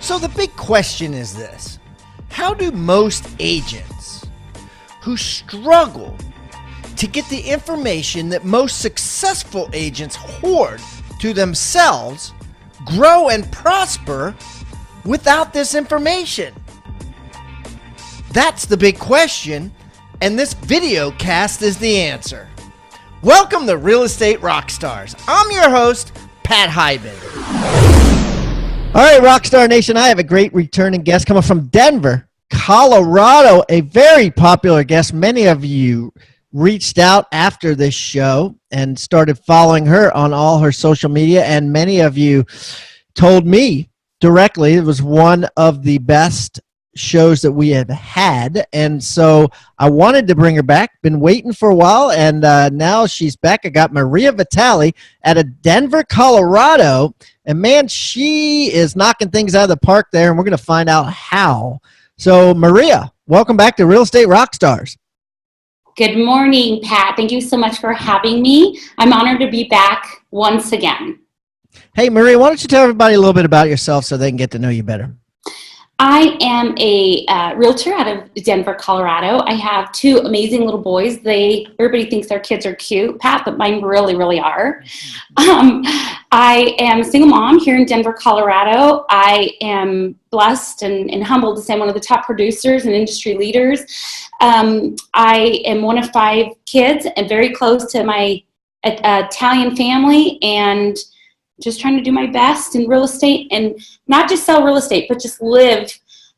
So the big question is this: how do most agents who struggle to get the information that most successful agents hoard to themselves grow and prosper without this information? That's the big question, and this video cast is the answer. Welcome to Real Estate Rockstars. I'm your host, Pat Hyben. All right, Rockstar Nation, I have a great returning guest coming from Denver, Colorado, a very popular guest. Many of you reached out after this show and started following her on all her social media, and many of you told me directly it was one of the best shows that we have had, and so I wanted to bring her back. Been waiting for a while, and now she's back. I got Maria Vitale out of Denver, Colorado, and man, she is knocking things out of the park there, and we're going to find out how. So Maria, welcome back to Real Estate Rockstars. Good morning, Pat. Thank you so much for having me. I'm honored to be back once again. Hey Maria, why don't you tell everybody a little bit about yourself so they can get to know you better? I am a realtor out of Denver, Colorado. I have two amazing little boys. Everybody thinks their kids are cute, Pat, but mine really, really are. I am a single mom here in Denver, Colorado. I am blessed and humbled to say I'm one of the top producers and industry leaders. I am one of 5 kids and very close to my Italian family, and just trying to do my best in real estate, and not just sell real estate, but just live,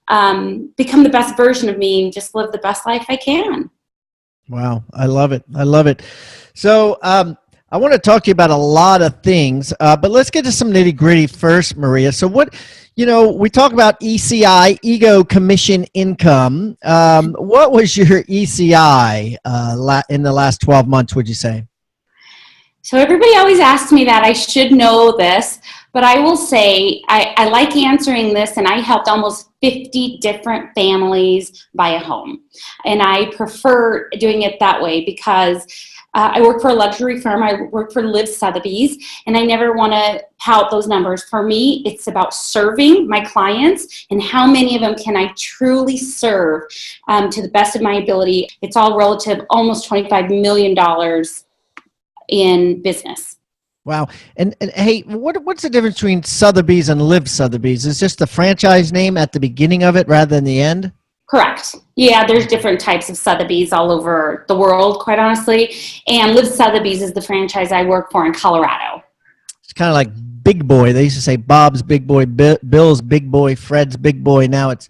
become the best version of me and just live the best life I can. Wow. I love it. I love it. So I want to talk to you about a lot of things, but let's get to some nitty gritty first, Maria. So we talk about ECI, ego commission income. What was your ECI in the last 12 months, would you say? So everybody always asks me that. I should know this, but I will say I like answering this, and I helped almost 50 different families buy a home. And I prefer doing it that way because I work for a luxury firm. I work for Live Sotheby's, and I never want to tout those numbers. For me, it's about serving my clients and how many of them can I truly serve to the best of my ability. It's all relative, almost $25 million in business. Wow. And hey, what's the difference between Sotheby's and Live Sotheby's? Is just the franchise name at the beginning of it rather than the end? Correct. Yeah, there's different types of Sotheby's all over the world, quite honestly. And Live Sotheby's is the franchise I work for in Colorado. It's kind of like Big Boy. They used to say Bob's Big Boy, Bill's Big Boy, Fred's Big Boy. Now it's,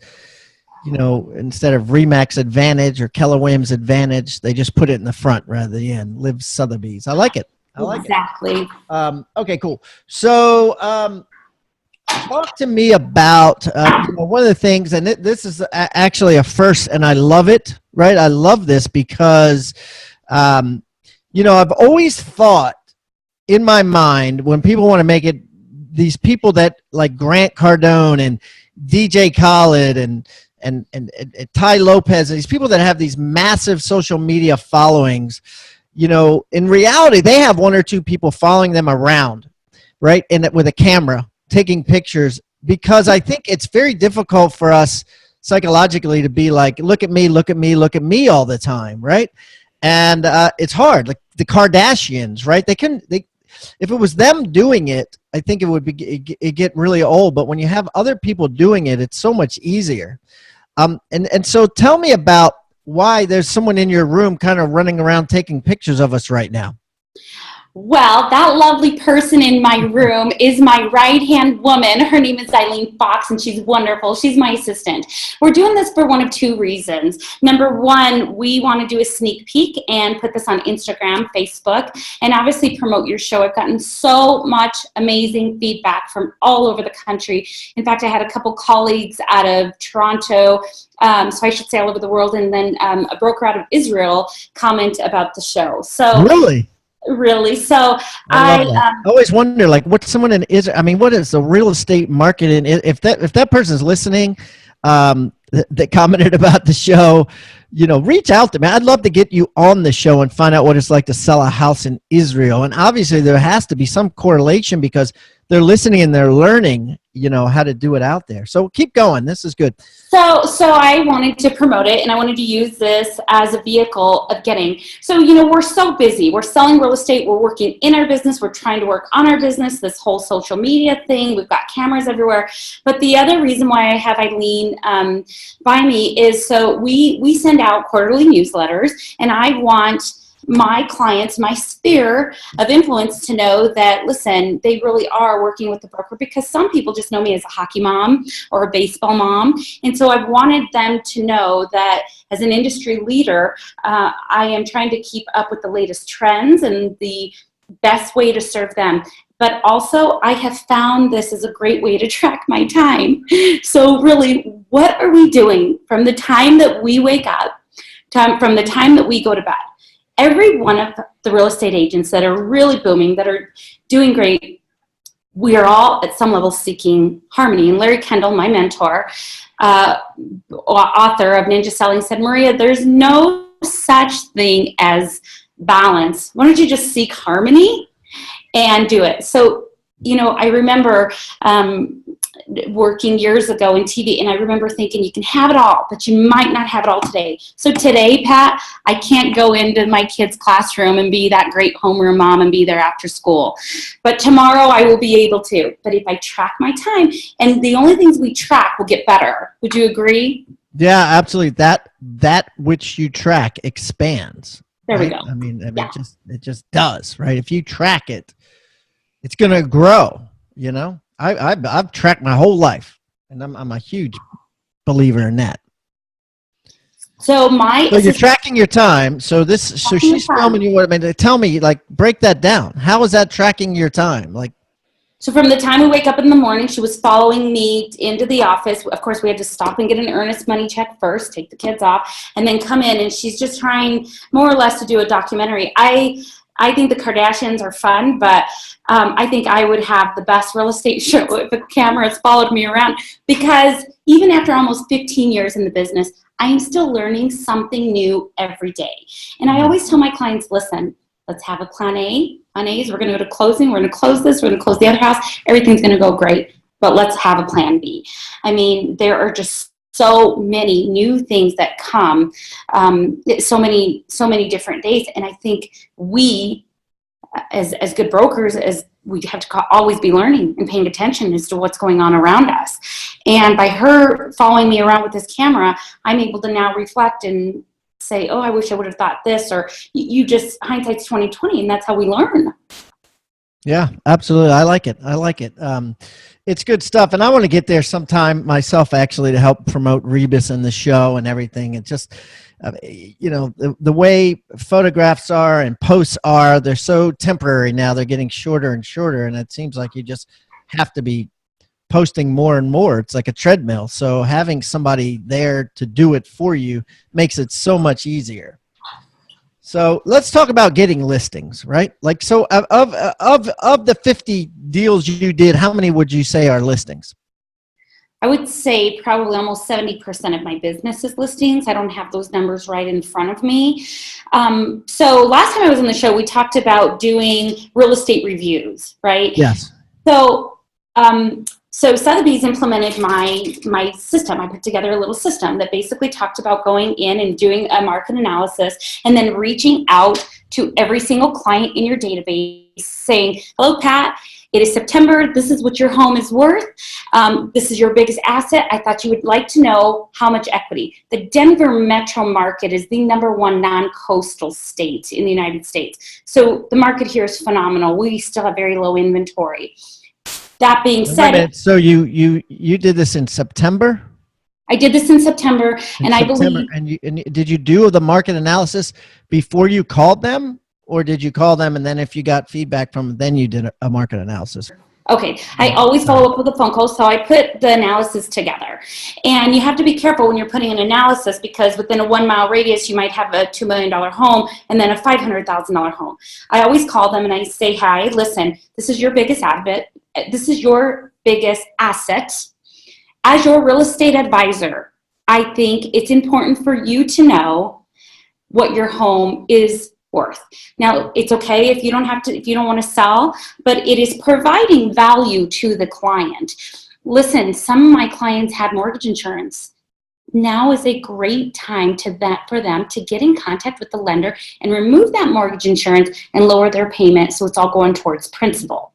instead of Remax Advantage or Keller Williams Advantage, they just put it in the front rather than the end. Live Sotheby's. I like it. Exactly. Okay, cool. So talk to me about one of the things, and this is actually a first, and I love it, right? I love this because, I've always thought in my mind when people want to make it, these people that like Grant Cardone and DJ Khaled and Ty Lopez, and these people that have these massive social media followings, in reality, they have 1 or 2 people following them around, right? And with a camera taking pictures, because I think it's very difficult for us psychologically to be like, look at me, look at me, look at me all the time, right? And it's hard. Like the Kardashians, right? If it was them doing it, I think it get really old. But when you have other people doing it, it's so much easier. And so tell me about why there's someone in your room kind of running around taking pictures of us right now. Well, that lovely person in my room is my right-hand woman. Her name is Eileen Fox, and she's wonderful. She's my assistant. We're doing this for one of 2 reasons. Number one, we want to do a sneak peek and put this on Instagram, Facebook, and obviously promote your show. I've gotten so much amazing feedback from all over the country. In fact, I had a couple colleagues out of Toronto, so I should say all over the world, and then a broker out of Israel comment about the show. So really? Really. So I always wonder, like, what's someone in Israel? I mean, what is the real estate market in? If that person's listening, that commented about the show, reach out to me. I'd love to get you on the show and find out what it's like to sell a house in Israel. And obviously, there has to be some correlation because they're listening and they're learning, how to do it out there. So keep going. This is good. So I wanted to promote it, and I wanted to use this as a vehicle of getting. So, we're so busy. We're selling real estate. We're working in our business. We're trying to work on our business, this whole social media thing. We've got cameras everywhere. But the other reason why I have Eileen by me is so we send out quarterly newsletters, and I want my clients, my sphere of influence to know that, listen, they really are working with the broker, because some people just know me as a hockey mom or a baseball mom. And so I wanted them to know that as an industry leader, I am trying to keep up with the latest trends and the best way to serve them. But also, I have found this is a great way to track my time. So really, what are we doing from the time that we wake up, from the time that we go to bed? Every one of the real estate agents that are really booming, that are doing great, we are all at some level seeking harmony. And Larry Kendall, my mentor, author of Ninja Selling, said, Maria, there's no such thing as balance. Why don't you just seek harmony and do it? So, I remember working years ago in TV, and I remember thinking you can have it all, but you might not have it all today. So today, Pat, I can't go into my kid's classroom and be that great homeroom mom and be there after school. But tomorrow I will be able to. But if I track my time, and the only things we track will get better. Would you agree? Yeah, absolutely. That which you track expands. There right? we go. I mean, it just does, right? If you track it, it's going to grow. I've tracked my whole life, and I'm a huge believer in that. So you're tracking your time. So she's filming you. Tell me, break that down. How is that tracking your time? So from the time we wake up in the morning, she was following me into the office. Of course, we had to stop and get an earnest money check first, take the kids off, and then come in. And she's just trying more or less to do a documentary. I think the Kardashians are fun, but I think I would have the best real estate show if a camera has followed me around, because even after almost 15 years in the business, I am still learning something new every day. And I always tell my clients, listen, let's have a plan A. Plan A is we're going to go to closing. We're going to close this. We're going to close the other house. Everything's going to go great, but let's have a plan B. I mean, there are just so many new things that come, so many different days. And I think we, as good brokers, as we have to always be learning and paying attention as to what's going on around us. And by her following me around with this camera, I'm able to now reflect and say, oh, I wish I would have thought this, or you just, hindsight's 20/20, and that's how we learn. Yeah, absolutely. I like it. It's good stuff. And I want to get there sometime myself, actually, to help promote Rebus and the show and everything. And just, the way photographs are and posts are, they're so temporary now. They're getting shorter and shorter. And it seems like you just have to be posting more and more. It's like a treadmill. So having somebody there to do it for you makes it so much easier. So let's talk about getting listings, right? So of the 50 deals you did, how many would you say are listings? I would say probably almost 70% of my business is listings. I don't have those numbers right in front of me. So last time I was on the show, we talked about doing real estate reviews, right? Yes. So Sotheby's implemented my system. I put together a little system that basically talked about going in and doing a market analysis and then reaching out to every single client in your database saying, hello, Pat, it is September. This is what your home is worth. This is your biggest asset. I thought you would like to know how much equity. The Denver metro market is the #1 non-coastal state in the United States. So the market here is phenomenal. We still have very low inventory. That being said, so you did this in September? I did this in September, I believe. And did you do the market analysis before you called them, or did you call them and then if you got feedback from them, then you did a market analysis? Okay, I always follow up with a phone call, so I put the analysis together. And you have to be careful when you're putting an analysis, because within a 1 mile radius, you might have a $2 million home and then a $500,000 home. I always call them and I say, hi, listen, this is your biggest asset. This is your biggest asset. As your real estate advisor, I think it's important for you to know what your home is worth. Now, it's okay if you don't want to sell, but it is providing value to the client. Listen, some of my clients had mortgage insurance. Now is a great time for them to get in contact with the lender and remove that mortgage insurance and lower their payment, so it's all going towards principal.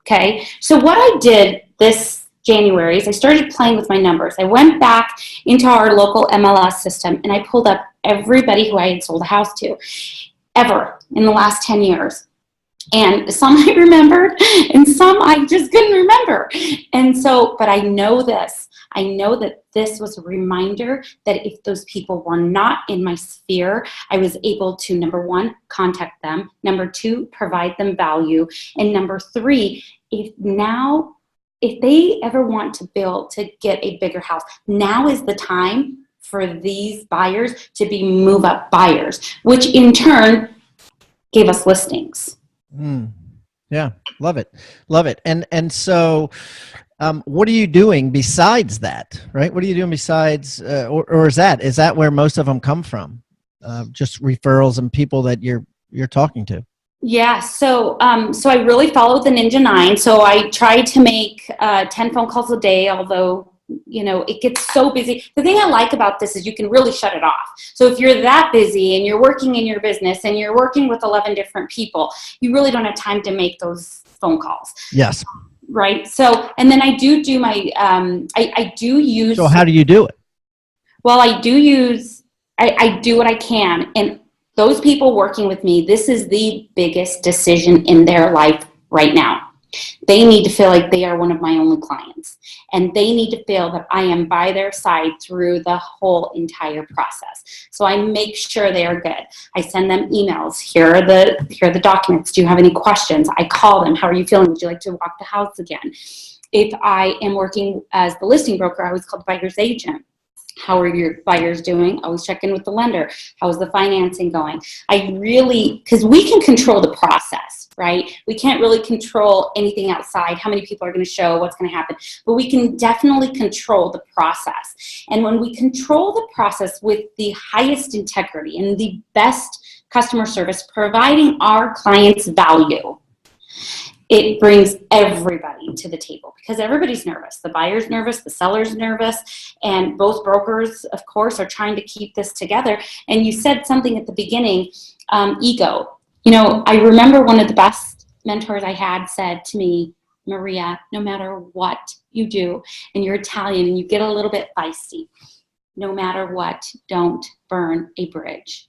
Okay, so what I did this January is I started playing with my numbers. I went back into our local MLS system and I pulled up everybody who I had sold a house to ever in the last 10 years. And some I remembered and some I just couldn't remember. And so, but I know this. I know that this was a reminder that if those people were not in my sphere, I was able to, number one, contact them. Number two, provide them value. And number three, if they ever want to get a bigger house, now is the time for these buyers to be move-up buyers, which in turn gave us listings. Yeah, love it. Love it. And so what are you doing besides that, right? What are you doing besides, or is that where most of them come from? Just referrals and people that you're talking to? Yeah. So I really followed the Ninja 9. So I try to make 10 phone calls a day, although, it gets so busy. The thing I like about this is you can really shut it off. So if you're that busy and you're working in your business and you're working with 11 different people, you really don't have time to make those phone calls. Yes. Right. So, and then I do my, I do use. So how do you do it? Well, I do what I can. And those people working with me, this is the biggest decision in their life right now. They need to feel like they are one of my only clients, and they need to feel that I am by their side through the whole entire process. So I make sure they are good. I send them emails. Here are the documents. Do you have any questions? I call them. How are you feeling? Would you like to walk the house again? If I am working as the listing broker, I always call the buyer's agent. How are your buyers doing? Always check in with the lender. How is the financing going? Because we can control the process, right? We can't really control anything outside, how many people are going to show, what's going to happen, but we can definitely control the process. And when we control the process with the highest integrity and the best customer service, providing our clients value, it brings everybody to the table because everybody's nervous. The buyer's nervous, the seller's nervous, and both brokers, of course, are trying to keep this together. And you said something at the beginning, ego. I remember one of the best mentors I had said to me, Maria, no matter what you do, and you're Italian and you get a little bit feisty, no matter what, don't burn a bridge.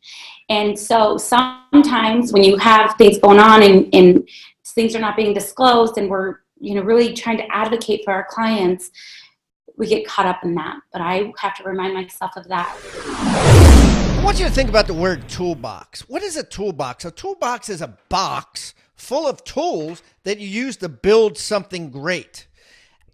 And so sometimes when you have things going on and things are not being disclosed and we're really trying to advocate for our clients, we get caught up in that. But I have to remind myself of that. I want you to think about the word toolbox. What is a toolbox? A toolbox is a box full of tools that you use to build something great.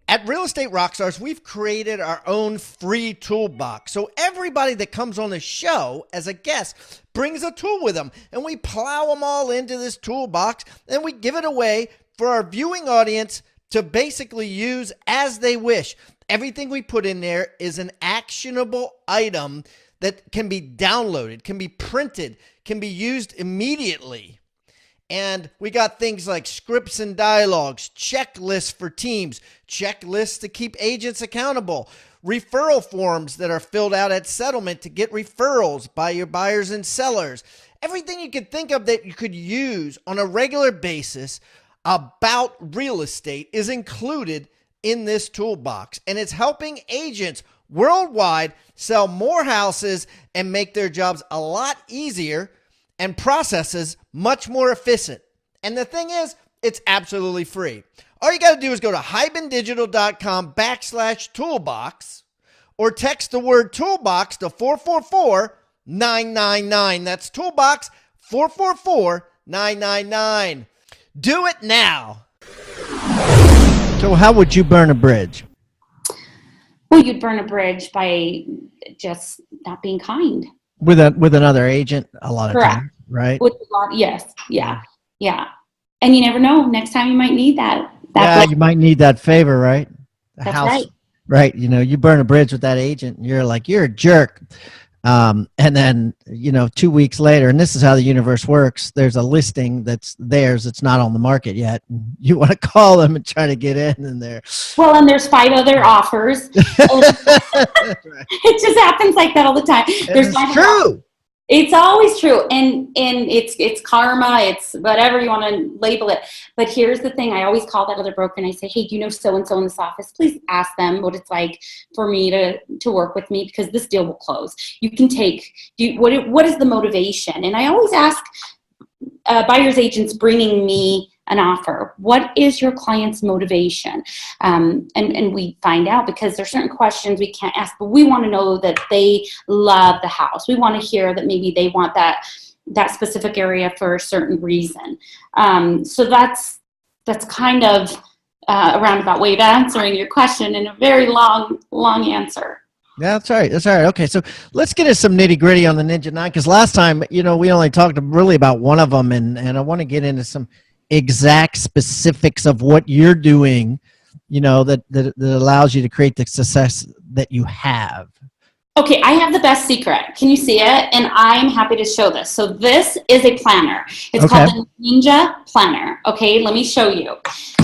At Real Estate Rockstars, we've created our own free toolbox. So everybody that comes on the show as a guest brings a tool with them, and we plow them all into this toolbox, and we give it away for our viewing audience to basically use as they wish. Everything we put in there is an actionable item that can be downloaded, can be printed, can be used immediately. And we got things like scripts and dialogues, checklists for teams, checklists to keep agents accountable, referral forms that are filled out at settlement to get referrals by your buyers and sellers. Everything you could think of that you could use on a regular basis about real estate is included in this toolbox. And it's helping agents worldwide sell more houses and make their jobs a lot easier and processes much more efficient. And the thing is, it's absolutely free. All you got to do is go to hibandigital.com/toolbox or text the word toolbox to 444-999. That's toolbox 444-999. Do it now. So how would you burn a bridge? Well, you'd burn a bridge by just not being kind. With another agent a lot of Correct. times, right? Yes. Yeah. And you never know. Next time you might need that. You might need that favor, right? That's right. Right. You burn a bridge with that agent and you're like, you're a jerk. And then, 2 weeks later, and this is how the universe works, there's a listing that's theirs. It's not on the market yet. You want to call them and try to get in there. Well, and there's 5 other offers. Right. It just happens like that all the time. There's It's 5 other offers. true. It's always true, and it's karma, it's whatever you want to label it. But here's the thing: I always call that other broker and I say, "Hey, do you know so and so in this office? Please ask them what it's like for me to work with me, because this deal will close. You can take. What is the motivation?" And I always ask buyers agents bringing me an offer, what is your client's motivation? And we find out, because there's certain questions we can't ask, but we want to know that they love the house. We want to hear that maybe they want that specific area for a certain reason. So that's kind of a roundabout way of answering your question in a very long answer. Yeah, that's all right. That's all right. Okay, so let's get into some nitty gritty on the Ninja 9, because last time, we only talked really about one of them, and I want to get into some exact specifics of what you're doing, that allows you to create the success that you have. Okay, I have the best secret. Can you see it? And I'm happy to show this. So this is a planner. It's called the Ninja Planner. Okay, let me show you.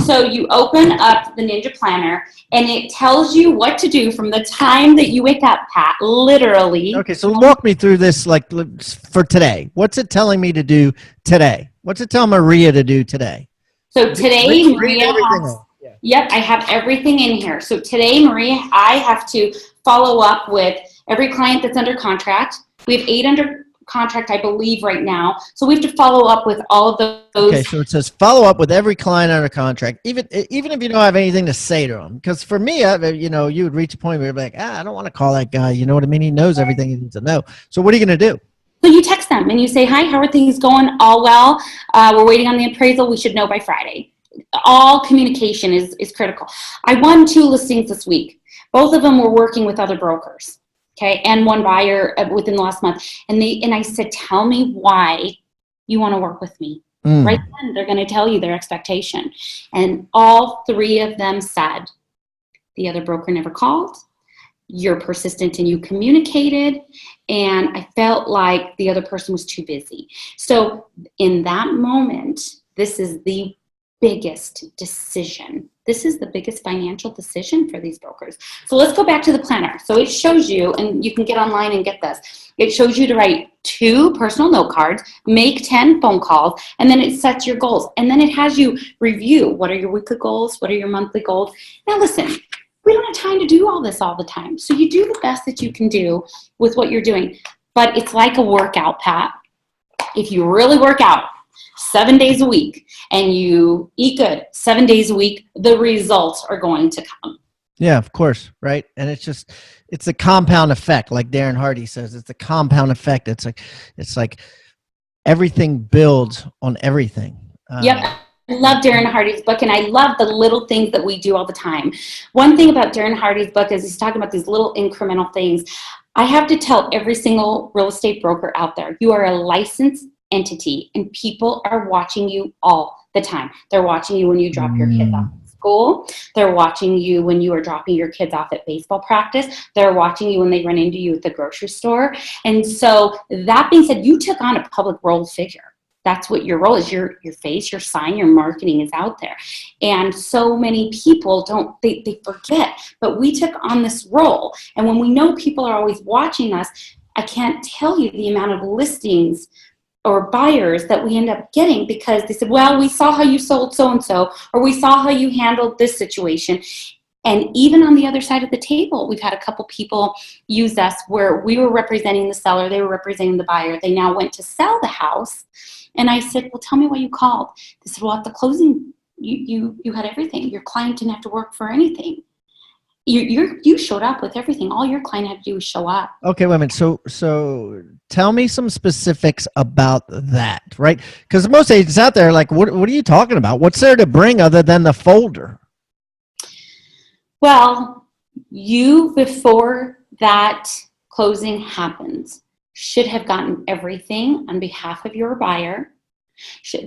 So you open up the Ninja Planner, and it tells you what to do from the time that you wake up, Pat, literally. Okay, so walk me through this, like, for today. What's it telling me to do today? What's it telling Maria to do today? So today, Maria has, yep, I have everything in here. So today, Maria, I have to follow up with every client that's under contract. We have 8 under contract, I believe, right now. So we have to follow up with all of those. Okay, so it says follow up with every client under contract, even if you don't have anything to say to them. Because for me, you would reach a point where you're like, I don't want to call that guy. You know what I mean? He knows everything he needs to know. So what are you going to do? So you text them and you say, hi, how are things going? All well. We're waiting on the appraisal. We should know by Friday. All communication is critical. I won 2 listings this week. Both of them were working with other brokers. Okay, and one buyer within the last month. And I said, tell me why you want to work with me. Right then, they're going to tell you their expectation. And all 3 of them said, the other broker never called. You're persistent and you communicated. And I felt like the other person was too busy. So in that moment, this is the biggest decision. This is the biggest financial decision for these brokers. So let's go back to the planner. So it shows you, and you can get online and get this. It shows you to write 2 personal note cards, make 10 phone calls, and then it sets your goals. And then it has you review, what are your weekly goals? What are your monthly goals? Now listen, we don't have time to do all this all the time. So you do the best that you can do with what you're doing. But it's like a workout, Pat. If you really work out 7 days a week and you eat good 7 days a week, the results are going to come. Yeah, of course. Right. And it's a compound effect. Like Darren Hardy says, it's a compound effect. It's like everything builds on everything. Yep. I love Darren Hardy's book, and I love the little things that we do all the time. One thing about Darren Hardy's book is he's talking about these little incremental things. I have to tell every single real estate broker out there, you are a licensed entity, and people are watching you all the time. They're watching you when you drop your kids off at school. They're watching you when you are dropping your kids off at baseball practice. They're watching you when they run into you at the grocery store. And so that being said, you took on a public role figure. That's what your role is. Your face, your sign, your marketing is out there. And so many people they forget, but we took on this role. And when we know people are always watching us, I can't tell you the amount of listings or buyers that we end up getting because they said, well, we saw how you sold so-and-so, or we saw how you handled this situation. And even on the other side of the table, we've had a couple people use us where we were representing the seller, they were representing the buyer. They now went to sell the house. And I said, well, tell me why you called. They said, well, at the closing, you had everything. Your client didn't have to work for anything. You showed up with everything. All your client had to do was show up. Okay, wait a minute. So tell me some specifics about that, right? Because most agents out there are like, what are you talking about? What's there to bring other than the folder? Well, you, before that closing happens, should have gotten everything on behalf of your buyer.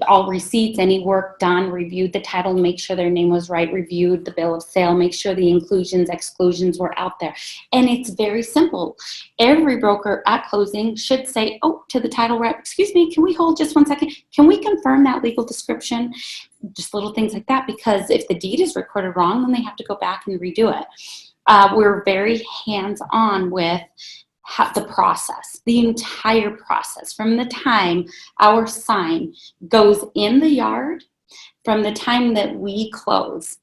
All receipts, any work done, reviewed the title, make sure their name was right, reviewed the bill of sale, make sure the inclusions, exclusions were out there. And it's very simple. Every broker at closing should say, oh, to the title rep, excuse me, can we hold just 1 second? Can we confirm that legal description? Just little things like that, because if the deed is recorded wrong, then they have to go back and redo it. We're very hands-on with the process, the entire process, from the time our sign goes in the yard, from the time that we close.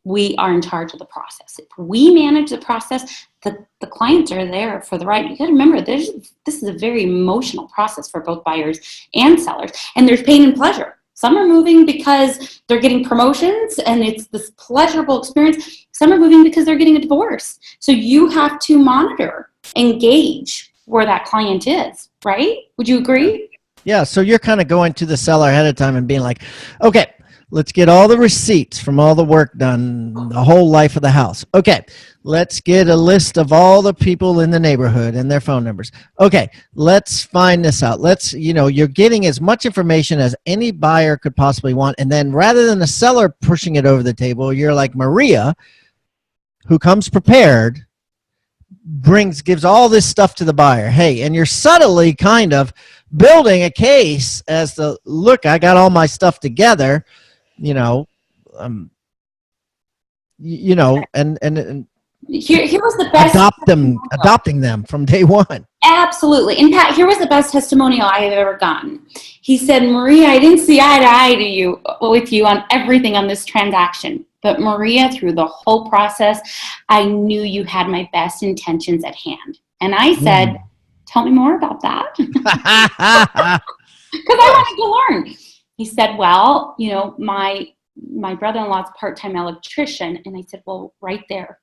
We are in charge of the process. If we manage the process, the clients are there for the right. You got to remember, this is a very emotional process for both buyers and sellers, and there's pain and pleasure. Some are moving because they're getting promotions and it's this pleasurable experience. Some are moving because they're getting a divorce. So you have to monitor, engage where that client is, right? Would you agree? Yeah, so you're kind of going to the seller ahead of time and being like, okay, let's get all the receipts from all the work done, the whole life of the house. Okay, let's get a list of all the people in the neighborhood and their phone numbers. Okay, let's find this out. You're getting as much information as any buyer could possibly want. And then rather than the seller pushing it over the table, you're like Maria, who comes prepared, gives all this stuff to the buyer. Hey, and you're subtly kind of building a case as the, look, I got all my stuff together. And here was the best adopting them from day one. Absolutely. And Pat, here was the best testimonial I have ever gotten. He said, Maria, I didn't see eye to eye with you on everything on this transaction. But Maria, through the whole process, I knew you had my best intentions at hand. And I said, tell me more about that. Because I wanted to learn. He said, well, my brother-in-law's part-time electrician. And I said, well, right there,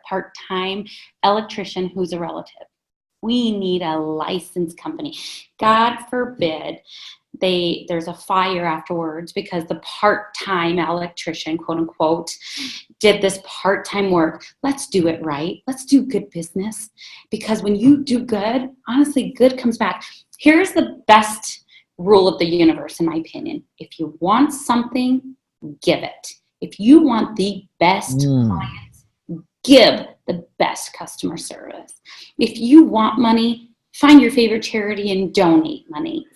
part-time electrician who's a relative. We need a licensed company. God forbid there's a fire afterwards because the part-time electrician, quote unquote, did this part-time work. Let's do it right. Let's do good business, because when you do good, honestly, good comes back. Here's the best rule of the universe, in my opinion. If you want something, give it. If you want the best clients, give the best customer service. If you want money, find your favorite charity and donate money.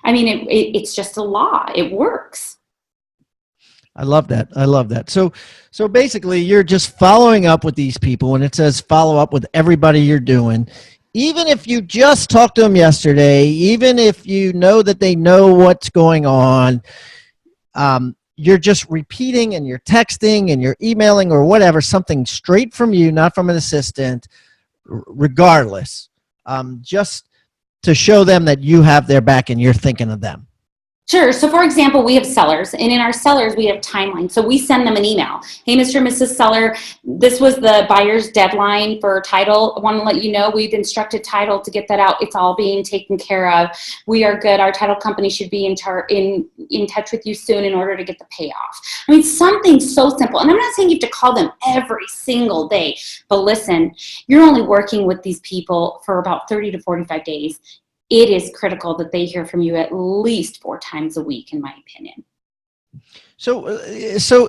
I mean, it's just a law. It works. I love that. So basically, you're just following up with these people, and it says follow up with everybody you're doing. Even if you just talked to them yesterday, even if you know that they know what's going on, you're just repeating and you're texting and you're emailing or whatever, something straight from you, not from an assistant, regardless, just to show them that you have their back and you're thinking of them. Sure. So for example, we have sellers, and in our sellers, we have timelines. So we send them an email. Hey, Mr. and Mrs. Seller, this was the buyer's deadline for title. I want to let you know we've instructed title to get that out. It's all being taken care of. We are good. Our title company should be in touch with you soon in order to get the payoff. I mean, something so simple. And I'm not saying you have to call them every single day, but listen, you're only working with these people for about 30 to 45 days. It is critical that they hear from you at least 4 times a week, in my opinion. So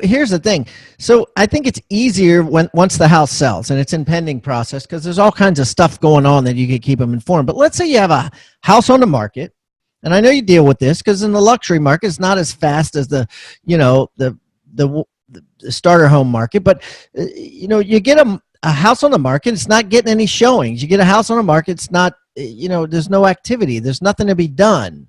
here's the thing. So I think it's easier once the house sells and it's in pending process, because there's all kinds of stuff going on that you could keep them informed. But let's say you have a house on the market, and I know you deal with this because in the luxury market, it's not as fast as the starter home market. But you get a house on the market, it's not getting any showings. You get a house on the market, it's not. There's no activity. There's nothing to be done.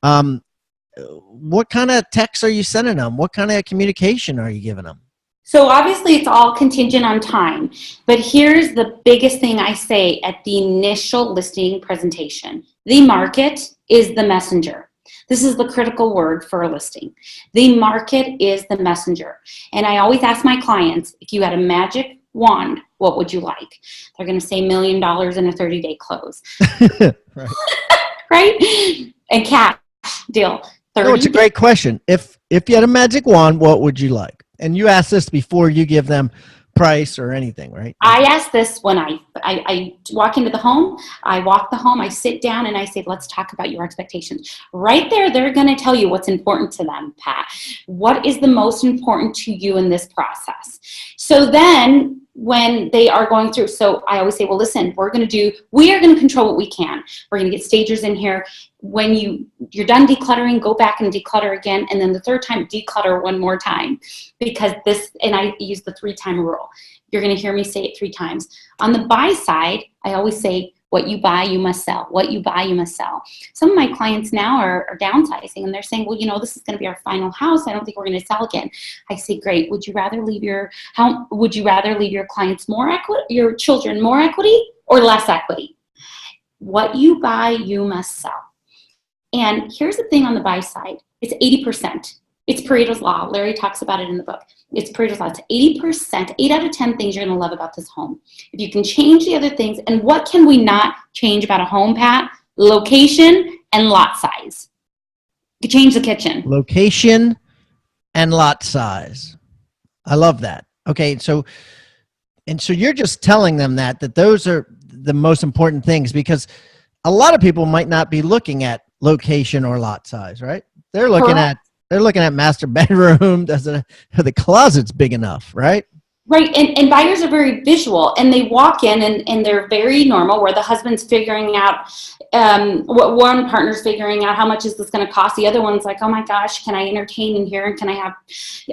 What kind of texts are you sending them? What kind of communication are you giving them? So obviously it's all contingent on time, but here's the biggest thing I say at the initial listing presentation. The market is the messenger. This is the critical word for a listing. The market is the messenger. And I always ask my clients, if you had a magic wand, what would you like? They're going to say $1 million in a 30-day close. Right. Right? And cash deal. No, it's a great question. If you had a magic wand, what would you like? And you ask this before you give them price or anything, right? I ask this when I walk into the home, I walk the home, I sit down and I say, let's talk about your expectations. Right there, they're going to tell you what's important to them, Pat. What is the most important to you in this process? So then when they are going through, so I always say, well, listen, we are going to control what we can. We're going to get stagers in here. When you're done decluttering, go back and declutter again. And then the third time, declutter one more time, because and I use the 3-time rule. You're going to hear me say it 3 times. On the buy side, I always say, what you buy, you must sell. What you buy, you must sell. Some of my clients now are downsizing, and they're saying, well, this is going to be our final house. I don't think we're going to sell again. I say, great. Would you rather leave your clients more equity, your children more equity, or less equity? What you buy, you must sell. And here's the thing on the buy side. It's 80%. It's Pareto's Law. Larry talks about it in the book. It's Pareto's Law. It's 80%, 8 out of 10 things you're going to love about this home. If you can change the other things, and what can we not change about a home, Pat? Location and lot size. You can change the kitchen. Location and lot size. I love that. Okay, so you're just telling them that those are the most important things, because a lot of people might not be looking at location or lot size, right? They're looking at master bedroom. Does the closet's big enough, right? Right, and buyers are very visual, and they walk in and they're very normal, where the husband's figuring out, what one partner's figuring out how much is this going to cost. The other one's like, oh my gosh, can I entertain in here, and can I have,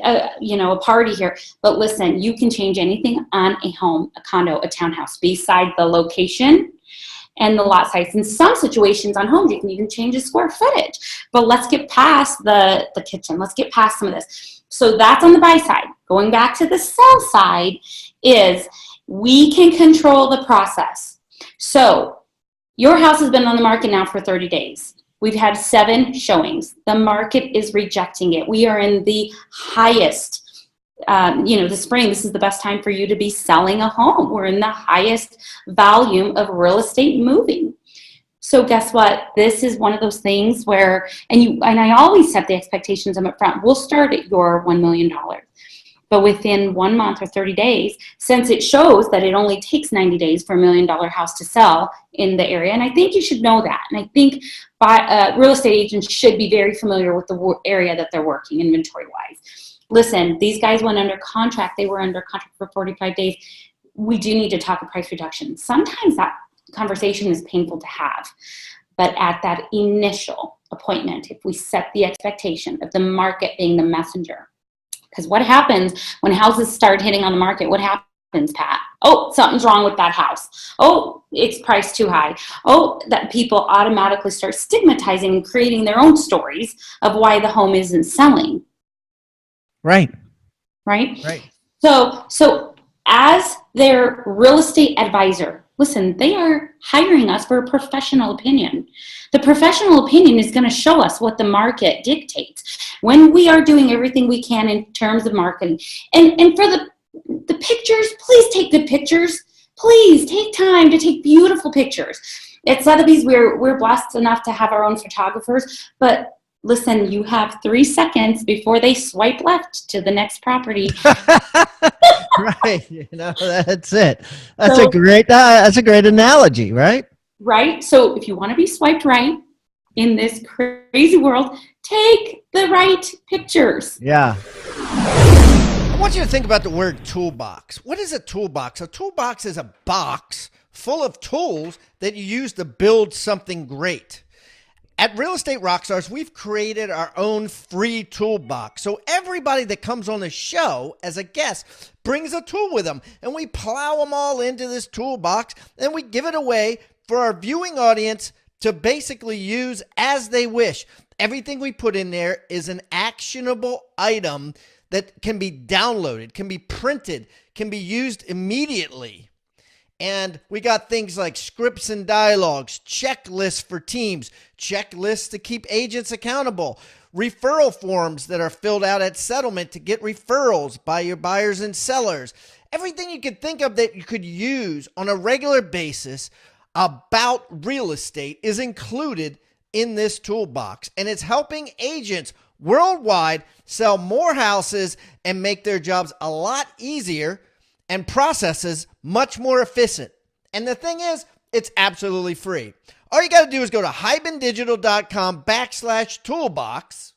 a party here? But listen, you can change anything on a home, a condo, a townhouse, beside the location and the lot size. In some situations on homes, you can even change the square footage. But let's get past the kitchen. Let's get past some of this. So that's on the buy side. Going back to the sell side is we can control the process. So your house has been on the market now for 30 days. We've had 7 showings. The market is rejecting it. We are in the highest, the spring. This is the best time for you to be selling a home. We're in the highest volume of real estate moving. So guess what? This is one of those things where, and I always set the expectations up front. We'll start at your $1 million. But within 1 month or 30 days, since it shows that it only takes 90 days for $1 million house to sell in the area, and I think you should know that. And I think real estate agents should be very familiar with the area that they're working inventory-wise. Listen, these guys went under contract. They were under contract for 45 days. We do need to talk a price reduction. Sometimes that conversation is painful to have, but at that initial appointment, if we set the expectation of the market being the messenger, because what happens when houses start hitting on the market? What happens, Pat? Oh, something's wrong with that house. Oh, it's priced too high. Oh, that people automatically start stigmatizing and creating their own stories of why the home isn't selling. Right. So as their real estate advisor, listen, they are hiring us for a professional opinion. The professional opinion is going to show us what the market dictates. When we are doing everything we can in terms of marketing, and for the pictures, please take good pictures. Please take time to take beautiful pictures. At Sotheby's, we're blessed enough to have our own photographers, but listen, you have 3 seconds before they swipe left to the next property. Right. That's it. That's a great analogy, right? Right. So if you want to be swiped right in this crazy world, take the right pictures. Yeah. I want you to think about the word toolbox. What is a toolbox? A toolbox is a box full of tools that you use to build something great. At Real Estate Rockstars, we've created our own free toolbox. So everybody that comes on the show as a guest brings a tool with them, and we plow them all into this toolbox, and we give it away for our viewing audience to basically use as they wish. Everything we put in there is an actionable item that can be downloaded, can be printed, can be used immediately. And we got things like scripts and dialogues, checklists for teams, checklists to keep agents accountable, referral forms that are filled out at settlement to get referrals by your buyers and sellers. Everything you could think of that you could use on a regular basis about real estate is included in this toolbox. And it's helping agents worldwide sell more houses and make their jobs a lot easier and processes much more efficient. And the thing is, it's absolutely free. All you got to do is go to hibandigital.com/toolbox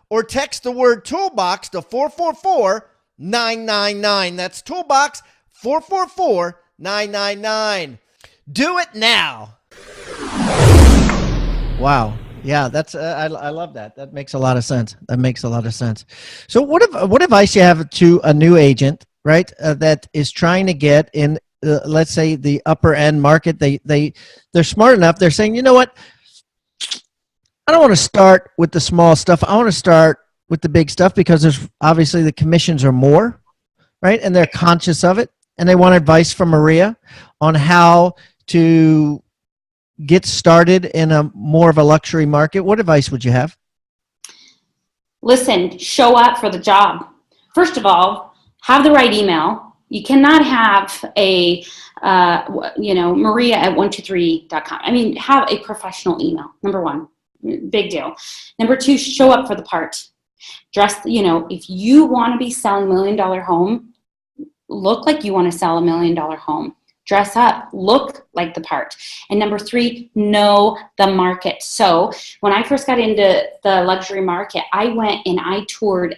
or text the word toolbox to 444-999. That's toolbox 444-999. Do it now. Wow. Yeah, that's I love that. That makes a lot of sense. So what advice you have to a new agent, right, that is trying to get in, let's say, the upper end market? They're smart enough. They're saying, you know what? I don't want to start with the small stuff. I want to start with the big stuff because there's obviously the commissions are more, right? And they're conscious of it, and they want advice from Maria on how to get started in a more of a luxury market. What advice would you have? Listen, show up for the job. First of all, have the right email. You cannot have a, Maria@123.com. I mean, have a professional email, number one. Big deal. Number two, show up for the part. Dress, if you want to be selling $1 million home, look like you want to sell $1 million home. Dress up, look like the part. And number three, know the market. So when I first got into the luxury market, I went and I toured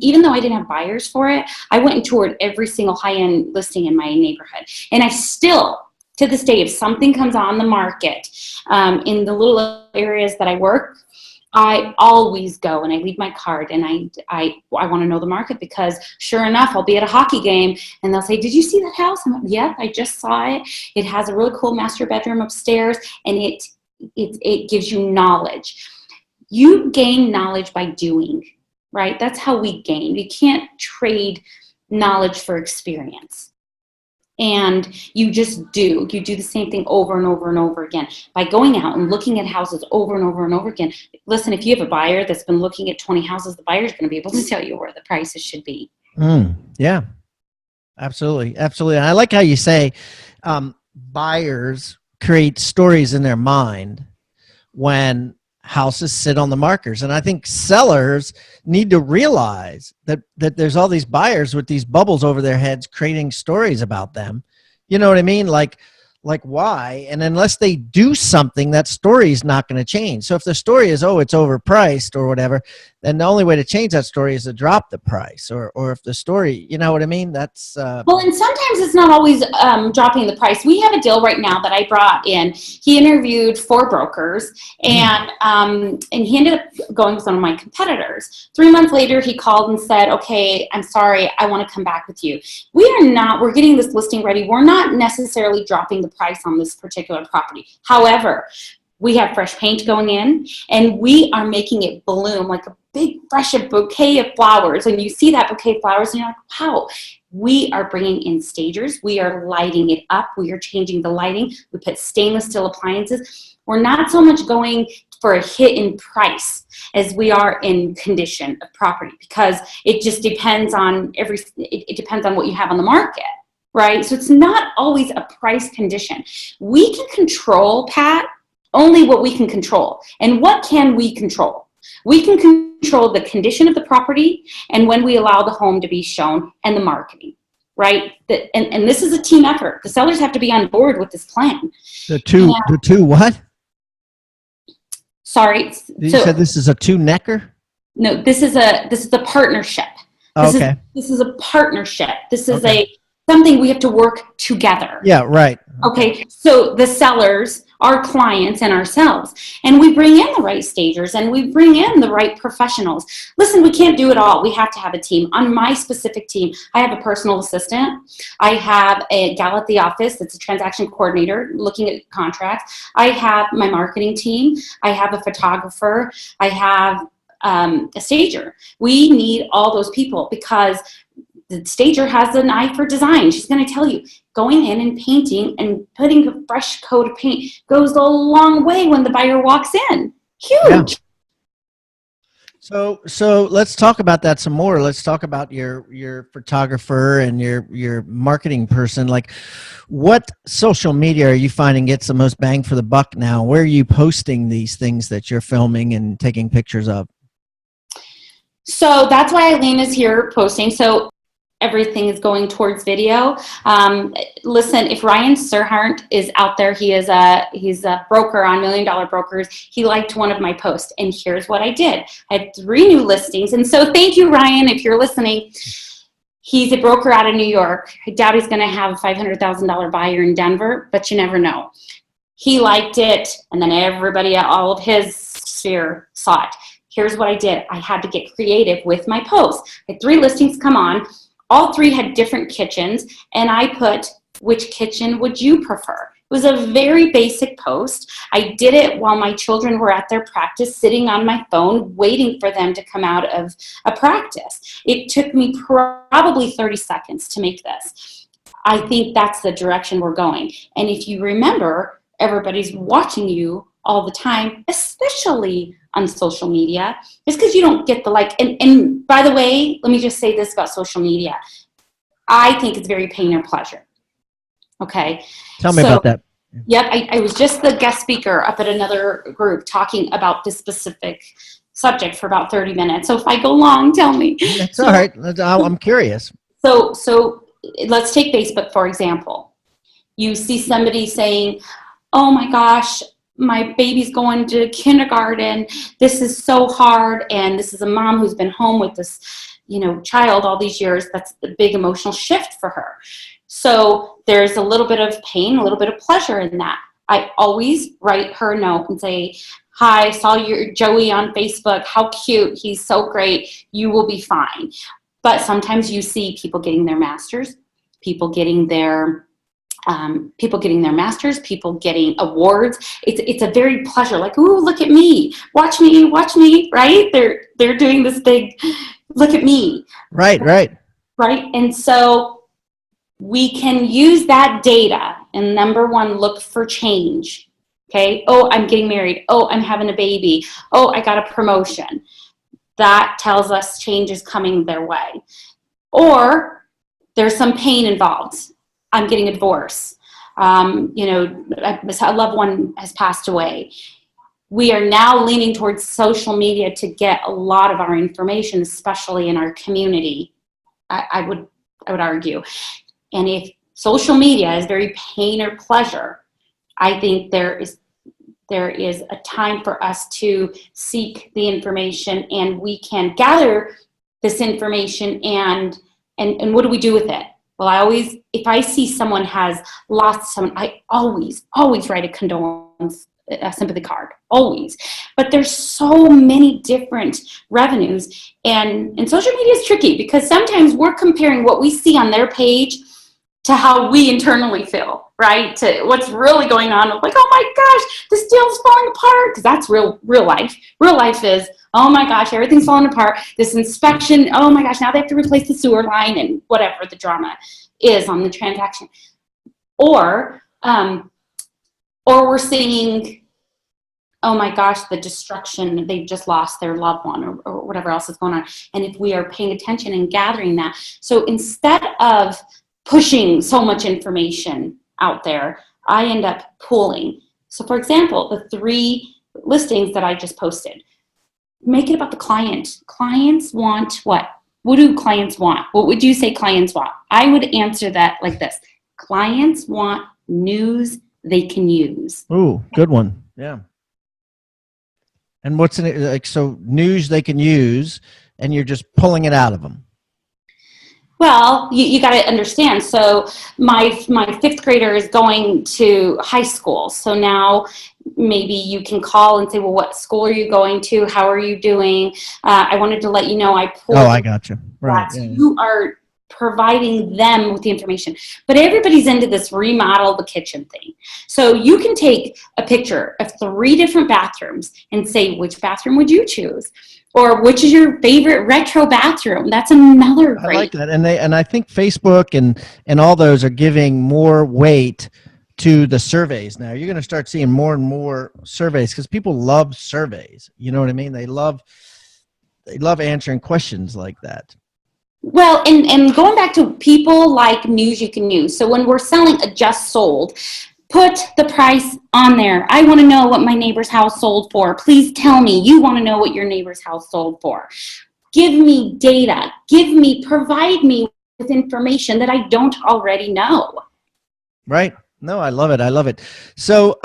even though I didn't have buyers for it, I went and toured every single high-end listing in my neighborhood. And I still, to this day, if something comes on the market in the little areas that I work, I always go and I leave my card and I want to know the market, because sure enough, I'll be at a hockey game and they'll say, did you see that house? I'm like, yeah, I just saw it. It has a really cool master bedroom upstairs, and it gives you knowledge. You gain knowledge by doing, right? That's how we gain. You can't trade knowledge for experience. And you just do. You do the same thing over and over and over again by going out and looking at houses over and over and over again. Listen, if you have a buyer that's been looking at 20 houses, the buyer's going to be able to tell you where the prices should be. Yeah, absolutely. Absolutely. And I like how you say buyers create stories in their mind when houses sit on the markers. And I think sellers need to realize that there's all these buyers with these bubbles over their heads creating stories about them. You know what I mean? Like why? And unless they do something, that story is not going to change. So if the story is, oh, it's overpriced or whatever, then the only way to change that story is to drop the price. Or if the story, you know what I mean? That's well, and sometimes it's not always dropping the price. We have a deal right now that I brought in. He interviewed 4 brokers, and he ended up going with one of my competitors. 3 months later, he called and said, okay, I'm sorry, I want to come back with you. We're getting this listing ready. We're not necessarily dropping the price on this particular property. However, we have fresh paint going in, and we are making it bloom like a big, fresh bouquet of flowers. And you see that bouquet of flowers, and you're like, wow. We are bringing in stagers. We are lighting it up. We are changing the lighting. We put stainless steel appliances. We're not so much going for a hit in price as we are in condition of property, because it just depends on it depends on what you have on the market. Right? So it's not always a price condition. We can control, Pat, only what we can control. And what can we control? We can control the condition of the property and when we allow the home to be shown and the marketing, right? And this is a team effort. The sellers have to be on board with this plan. The two what? Sorry. You said this is a two-necker? No, this is a partnership. Okay. This is a partnership. This is something we have to work together. Yeah, right. Okay, so the sellers, our clients, and ourselves. And we bring in the right stagers, and we bring in the right professionals. Listen, we can't do it all. We have to have a team. On my specific team, I have a personal assistant. I have a gal at the office that's a transaction coordinator looking at contracts. I have my marketing team. I have a photographer. I have a stager. We need all those people, because the stager has an eye for design. She's going to tell you, going in and painting and putting a fresh coat of paint goes a long way when the buyer walks in. Huge. Yeah. So let's talk about that some more. Let's talk about your photographer and your marketing person. Like, what social media are you finding gets the most bang for the buck now? Where are you posting these things that you're filming and taking pictures of? So that's why Eileen is here posting. So everything is going towards video. Listen, if Ryan Serhart is out there, he's a broker on $1 Million Brokers. He liked one of my posts, and here's what I did. I had 3 new listings, and so thank you, Ryan, if you're listening. He's a broker out of New York. I doubt he's going to have a $500,000 buyer in Denver, but you never know. He liked it, and then everybody, all of his sphere saw it. Here's what I did. I had to get creative with my posts. I had 3 listings come on. All 3 had different kitchens, and I put, which kitchen would you prefer? It was a very basic post. I did it while my children were at their practice, sitting on my phone, waiting for them to come out of a practice. It took me probably 30 seconds to make this. I think that's the direction we're going. And if you remember, everybody's watching you all the time, especially on social media, just because you don't get the like. And by the way, let me just say this about social media. I think it's very pain or pleasure. Okay. Tell me about that. Yep. I was just the guest speaker up at another group talking about this specific subject for about 30 minutes. So if I go long, tell me. That's all right. I'm curious. So let's take Facebook, for example. You see somebody saying, oh my gosh, my baby's going to kindergarten. This is so hard. And this is a mom who's been home with this, child all these years. That's a big emotional shift for her. So there's a little bit of pain, a little bit of pleasure in that. I always write her a note and say, hi, saw your Joey on Facebook. How cute. He's so great. You will be fine. But sometimes you see people getting their masters, people getting their masters, people getting awards. It's a very pleasure, like, ooh, look at me, watch me, right? They're doing this big, look at me. Right. And so we can use that data and number 1, look for change. Okay. Oh, I'm getting married. Oh, I'm having a baby. Oh, I got a promotion. That tells us change is coming their way. Or there's some pain involved. I'm getting a divorce. A loved one has passed away. We are now leaning towards social media to get a lot of our information, especially in our community. I would argue. And if social media is very pain or pleasure, I think there is a time for us to seek the information, and we can gather this information and what do we do with it? Well, if I see someone has lost someone, I always write a condolence, a sympathy card, always. But there's so many different revenues, and social media is tricky because sometimes we're comparing what we see on their page to how we internally feel, right? To what's really going on. Like, oh my gosh, this deal's falling apart, because that's real life. Real life is, oh my gosh, everything's falling apart. This inspection, oh my gosh, now they have to replace the sewer line and whatever the drama is on the transaction. Or we're seeing, oh my gosh, the destruction, they've just lost their loved one or whatever else is going on. And if we are paying attention and gathering that. So instead of pushing so much information out there, I end up pooling. So for example, the 3 listings that I just posted, make it about the client. Clients want what? What do clients want? What would you say clients want? I would answer that like this. Clients want news they can use. Ooh, good one. Yeah. And what's in it? Like, so news they can use, and you're just pulling it out of them. Well, you got to understand. So my 5th grader is going to high school. So now maybe you can call and say, well, what school are you going to? How are you doing? I wanted to let you know I pulled. Oh, I got you. Right. Yeah. You are providing them with the information. But everybody's into this remodel the kitchen thing. So you can take a picture of 3 different bathrooms and say, which bathroom would you choose? Or which is your favorite retro bathroom? That's another great. I like that. And I think Facebook and all those are giving more weight to the surveys now. You're going to start seeing more and more surveys because people love surveys. You know what I mean? They love answering questions like that. Well, and going back to people like news you can use. So when we're selling a just sold, put the price on there. I want to know what my neighbor's house sold for. Please tell me you want to know what your neighbor's house sold for. Give me data. Provide me with information that I don't already know. Right. No, I love it. I love it. So,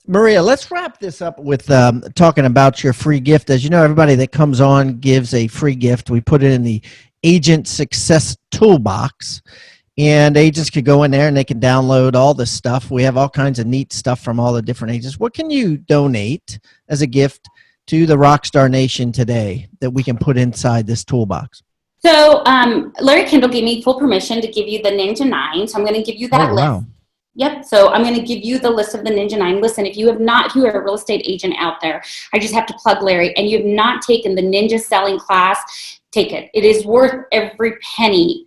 Maria, let's wrap this up with talking about your free gift. As you know, everybody that comes on gives a free gift. We put it in the Agent Success Toolbox, and agents could go in there and they can download all this stuff. We have all kinds of neat stuff from all the different agents. What can you donate as a gift to the Rockstar Nation today that we can put inside this toolbox? So Larry Kendall gave me full permission to give you the Ninja 9. So I'm going to give you that list. Wow. Yep. So I'm going to give you the list of the Ninja 9. Listen, if you are a real estate agent out there, I just have to plug Larry, and you have not taken the Ninja selling class, take it. It is worth every penny,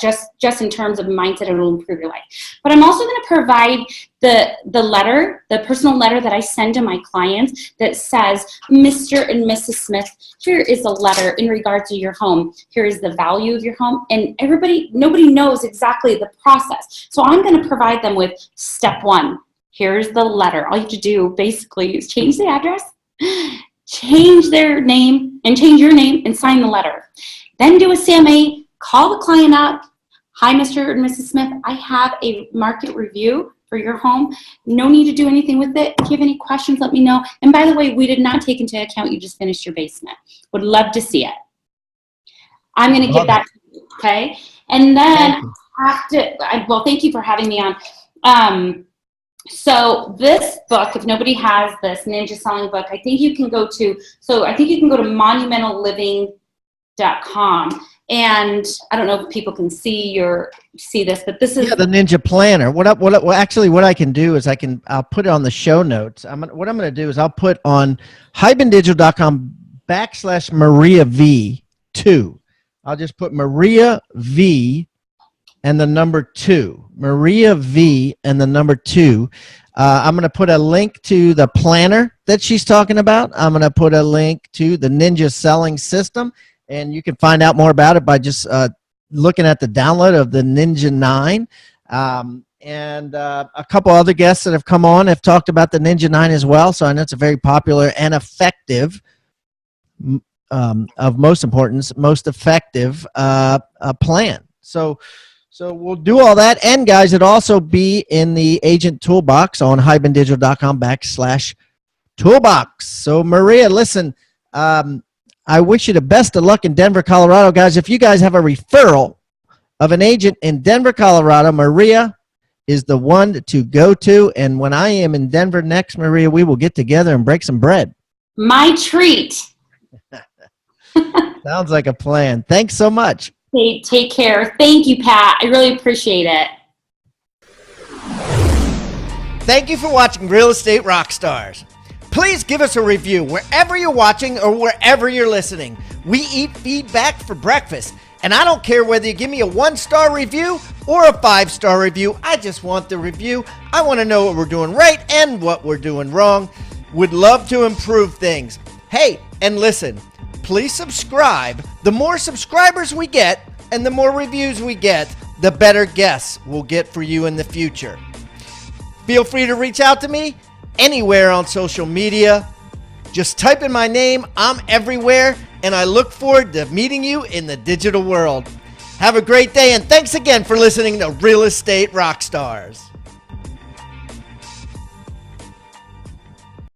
just in terms of mindset. It will improve your life. But I'm also going to provide the letter, the personal letter that I send to my clients that says, Mr. and Mrs. Smith, here is a letter in regards to your home. Here is the value of your home. And nobody knows exactly the process. So I'm going to provide them with step 1. Here's the letter. All you have to do basically is change the address, change their name, and change your name, and sign the letter. Then do a CMA, call the client up. Hi, Mr. and Mrs. Smith. I have a market review for your home. No need to do anything with it. If you have any questions, let me know. And by the way, we did not take into account you just finished your basement. Would love to see it. I'm going to get that to you, okay? And then thank you for having me on. So this book, if nobody has this Ninja Selling book, I think you can go to monumentalliving.com. And I don't know if people can see this, but this is the Ninja Planner. What I can do is I'll put it on the show notes. What I'm going to do is I'll put on hibandigital.com/Maria V2. I'll just put Maria V and the number 2. Maria V and the number 2. I'm going to put a link to the planner that she's talking about. I'm going to put a link to the Ninja Selling System. And you can find out more about it by just looking at the download of the Ninja 9. And a couple other guests that have come on have talked about the Ninja 9 as well. So I know it's a very popular and effective, of most importance, most effective plan. So we'll do all that. And guys, it'll also be in the agent toolbox on hibandigital.com/toolbox. So Maria, listen, I wish you the best of luck in Denver, Colorado. Guys, if you guys have a referral of an agent in Denver, Colorado, Maria is the one to go to. And when I am in Denver next, Maria, we will get together and break some bread. My treat. Sounds like a plan. Thanks so much. Hey, take care. Thank you, Pat. I really appreciate it. Thank you for watching Real Estate Rockstars. Please give us a review wherever you're watching or wherever you're listening. We eat feedback for breakfast, and I don't care whether you give me a 1-star review or a 5-star review. I just want the review. I want to know what we're doing right and what we're doing wrong. Would love to improve things. Hey, and listen, please subscribe. The more subscribers we get and the more reviews we get, the better guests we'll get for you in the future. Feel free to reach out to me anywhere on social media. Just type in my name. I'm everywhere, and I look forward to meeting you in the digital world. Have a great day, and thanks again for listening to Real Estate Rockstars.